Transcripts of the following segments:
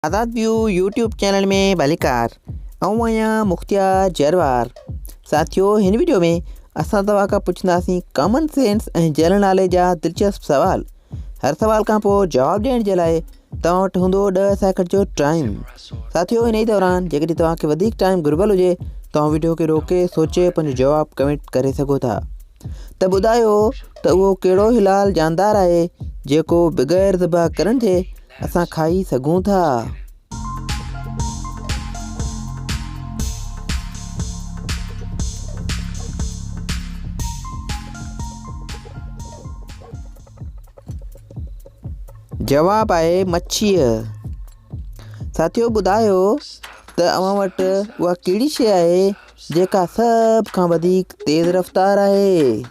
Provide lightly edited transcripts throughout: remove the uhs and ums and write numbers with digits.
आज़ाद view YouTube channel में भलीकार ऐं आहियां मुख्तियार जरवार। साथियों, हिन वीडियो में असां तव्हां खां पुछंदासीं कॉमन सेंस ऐं जनरल नॉलेज जा दिलचस्प सवाल। हर सवाल खां पोइ जवाब ॾियण जे लाइ तव्हां वटि हूंदो 10 सेकंड जो टाइम। साथियों, इन ई दौरान जेकॾहिं तव्हांखे वधीक टाइम घुर्बल हुजे तव्हां वीडियो खे रोके सोचे पंहिंजो जवाब कमेंट करे सघो था। त ॿुधायो त उहो कहिड़ो हिलाल जानदार आहे जेको बग़ैर ज़िबा करण जे असां खाई सघूं था। जवाब आहे मच्छीअ। साथियों, ॿुधायो त अव्हां वटि उहा कहिड़ी शइ आहे जेका सभ खां वधीक तेज़ रफ़्तार आहे।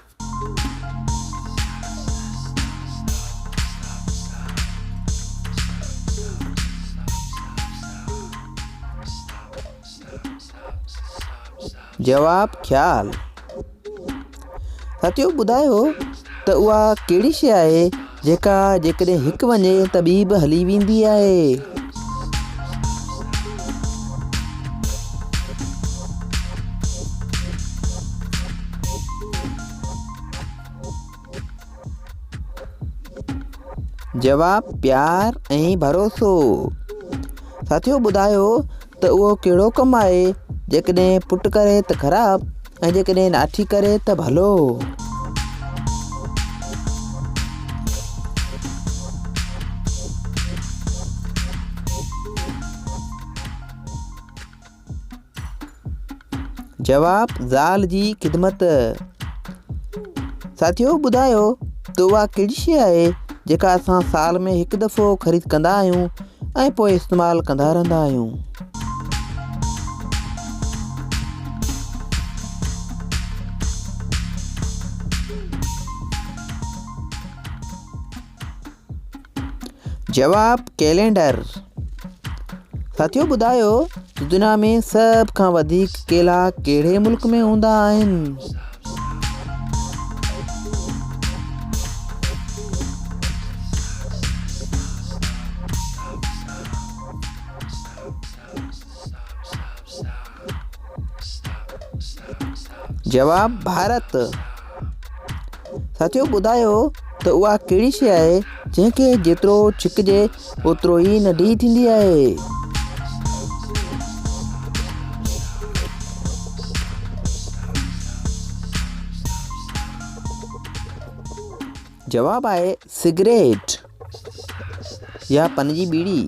जवाब ख़्याल। साथियों, ॿुधायो त उहा कहिड़ी शइ आहे जेका जेकॾहिं हिकु वञे त ॿी बि हली वेंदी आहे। जवाब प्यार ऐं भरोसो। साथियों, ॿुधायो त उहो कहिड़ो कमु आहे जेकॾहिं पुटु करे त ख़राबु ऐं जेकॾहिं नाठी करे त भलो। जवाब ज़ाल जी ख़िदमत। साथियों, ॿुधायो त उहा कहिड़ी शइ आहे जेका असां साल में हिकु दफ़ो ख़रीद कंदा आहियूं ऐं पोइ इस्तेमालु कंदा रहंदा आहियूं। जवाब कैलेंडर। साथियों, ॿुधायो त दुनिया में सभ खां वधीक केला कहिड़े मुल्क में हूंदा आहिनि। जवाब भारत। साथियों, ॿुधायो त उहा कहिड़ी शइ आहे जंहिंखे जेतिरो छिकिजे ओतिरो ई नंढी थींदी आहे। जवाब आहे सिगरेट या पन जी बीड़ी।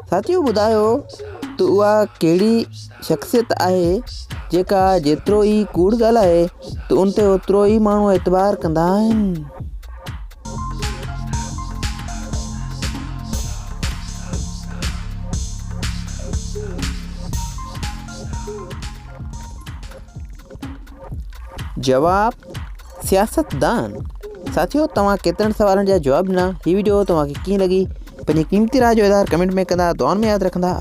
साथियों, ॿुधायो त उहा कहिड़ी शख़्सियत आहे जेका जेतिरो ई कूड़ ॻाल्हाए त उन ते ओतिरो ई माण्हू एतबार कंदा आहिनि। जवाब सियासतदान। साथियों, तव्हां केतिरनि सवालनि जा जवाब ॾिना। हीअ वीडियो तव्हांखे कीअं लॻी? पंहिंजी क़ीमती राय जो इज़हार कमेंट में कंदा। दुआउनि में यादि रखंदा।